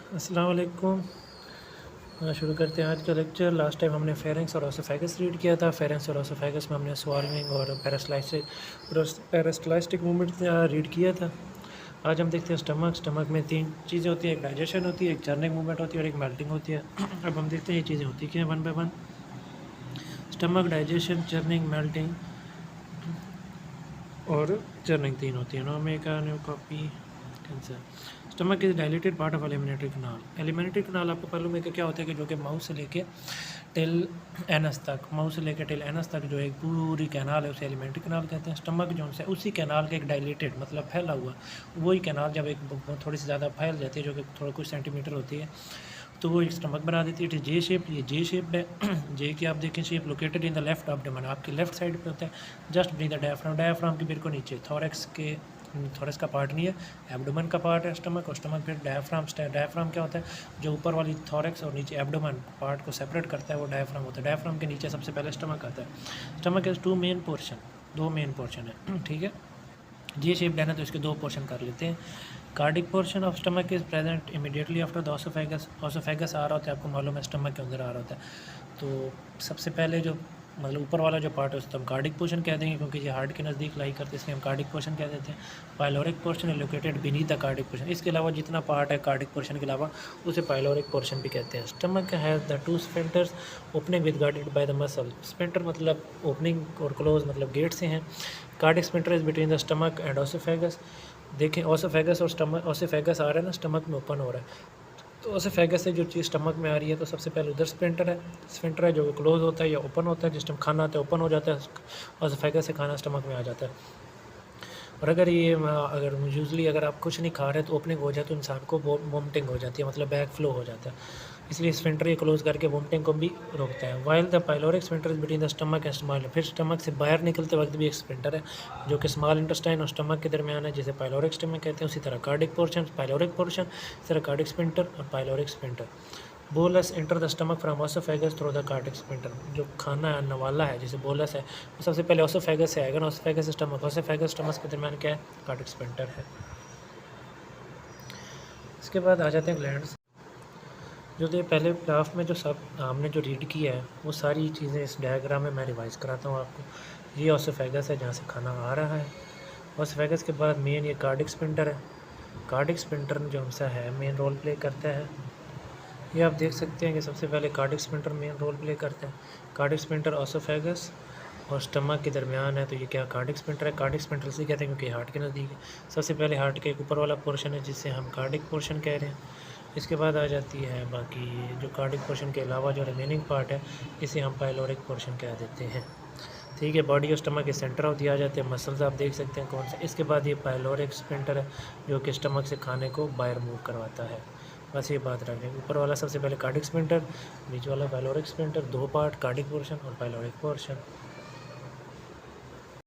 अस्सलाम वालेकुम। शुरू करते हैं आज का लेक्चर। लास्ट टाइम हमने फेरेंक्स और ओसोफेगस रीड किया था। फेरेंक्स और ओसोफेगस में हमने स्वॉल्विंग और पेरिस्टाल्टिक मूवमेंट रीड किया था। आज हम देखते हैं स्टमक में तीन चीज़ें होती हैं, एक डाइजेशन होती है, एक चर्निंग मूवमेंट होती है और एक मेल्टिंग होती है। अब हम देखते हैं ये चीज़ें होती क्या हैं one by one. Stomach, digestion, churning, melting और चर्निंग तीन होती है। No make a new copy cancer. Stomach is dilated part of alimentary canal. Alimentary canal आपको मालूम है कि क्या होता है कि जो कि माउथ से लेके टिल एनस तक, माउथ से लेकर टिल एनस तक जो एक पूरी कैनाल है उसे एलिमेंट्री कैनाल कहते हैं। स्टमक जो है उसी कैनाल का एक डायलेटेड मतलब फैला हुआ वही कैनाल जब एक थोड़ी सी ज़्यादा फैल जाती है, जो कि थोड़ा कुछ सेंटीमीटर होती है, तो वो एक स्टमक बना देती है। जे शेप, ये जे शेप है। जे की आप देखें shape located in the left abdomen, आपकी लेफ्ट साइड पे होता है just beneath the diaphragm. Diaphragm के बिल्कुल नीचे, थोरैक्स का पार्ट नहीं है, एब्डोमेन का पार्ट है स्टमक। और स्टमक फिर डायफ्राम क्या होता है, जो ऊपर वाली थोरैक्स और नीचे एब्डोमेन पार्ट को सेपरेट करता है, वो डायफ्राम होता है। डायफ्राम के नीचे सबसे पहले स्टमक आता है। स्टमक इज दो मेन पोर्शन है, ठीक है। जे शेप लेना तो इसके दो पोर्शन कर लेते हैं। Cardiac portion of stomach is present immediately after the oesophagus. Oesophagus आ रहा होता है, आपको मालूम है स्टमक के अंदर आ रहा होता है। तो सबसे पहले जो मतलब ऊपर वाला जो पार्ट है उसको हम कार्डिक पोर्शन कह देंगे, क्योंकि ये हार्ट के नज़दीक लाई करते हैं, इसलिए हम कार्डिक पोर्शन कह देते हैं। पाइलोरिक पोर्शन है located beneath the cardiac portion. इसके अलावा जितना पार्ट है कार्डिक पोर्शन के अलावा उसे पाइलोरिक पोर्शन भी कहते हैं। Stomach has the two sphincters opening with guarded by the muscle. Sphincter मतलब ओपनिंग और क्लोज मतलब गेट से हैं। Cardiac sphincter is between the stomach and oesophagus. देखें ओसोफेगस और स्टमक, ओसोफेगस आ रहा है ना, स्टमक में ओपन हो रहा है, तो ओसोफेगस से जो चीज़ स्टमक में आ रही है तो सबसे पहले उधर स्फिंक्टर है जो क्लोज होता है या ओपन होता है। जिस टाइम खाना आता है ओपन हो जाता है, ओसोफेगस से खाना स्टमक में आ जाता है। और अगर यूजली अगर आप कुछ नहीं खा रहे तो ओपनिंग हो जाए तो इंसान को वोमिटिंग हो जाती है, मतलब बैक फ्लो हो जाता है, इसलिए स्फिंक्टर ये क्लोज करके वोमिटिंग को भी रोकता है। While the pyloric sphincter is between the stomach and small. फिर स्टमक से बाहर निकलते वक्त भी एक स्फिंक्टर है जो कि स्मॉल इंटेस्टाइन और स्टमक के दरमियान है, जिसे पाइलोरिक स्टमक कहते हैं। उसी तरह कार्डिक पोर्शन, पाइलोरिक पोर्शन, इस तरह कार्डिक स्फिंक्टर और pyloric sphincter. Bolus enter the stomach from oesophagus through the cardiac sphincter. जो खाना है नवाला है जैसे बोलस है, वो सबसे पहले ओसोफेगस से आएगा ना, ओसोफेगस स्टमक, ओसोफेगस स्टमक के दरमियान क्या है, कार्डिक स्फिंक्टर है। इसके बाद आ जाते हैं ग्लैंड्स। जो ये पहले ग्राफ में जो सब हमने जो रीड किया है वो सारी चीज़ें इस डायग्राम में मैं रिवाइज़ कराता हूँ आपको। ये ओसोफेगस है जहाँ से खाना आ रहा है। ओसोफेगस के बाद मेन ये कार्डिक स्फिंक्टर है। कार्डिक स्फिंक्टर जो हमसा है मेन रोल प्ले करता है। ये आप देख सकते हैं कि सबसे पहले cardiac sphincter main role play करता है। कार्डिक स्फिंक्टर ओसोफेगस और स्टमक के दरमियान है, तो ये क्या कार्डिक स्फिंक्टर है। कार्डिक स्फिंक्टर से कहते हैं क्योंकि हार्ट के नज़दीक है। सबसे पहले हार्ट के एक ऊपर वाला पोर्शन है जिससे हम कार्डिक पोर्शन कह रहे हैं। इसके बाद आ जाती है बाकी जो कार्डिक पोर्शन के अलावा जो रिमेनिंग पार्ट है इसे हम पाइलोरिक पोर्शन कह देते हैं, ठीक है। बॉडी और स्टमक के सेंटर ऑफ दिया जाते हैं। मसल्स आप देख सकते हैं कौन सा। इसके बाद ये पाइलोरिक स्फिंक्टर है जो कि स्टमक से खाने को बाहर मूव करवाता है। बस ये बात रखें। ऊपर वाला सबसे पहले कार्डिक स्फिंक्टर, बीच वाला पाइलोरिक स्फिंक्टर, दो पार्ट कार्डिक पोर्शन और पाइलोरिक पोर्शन।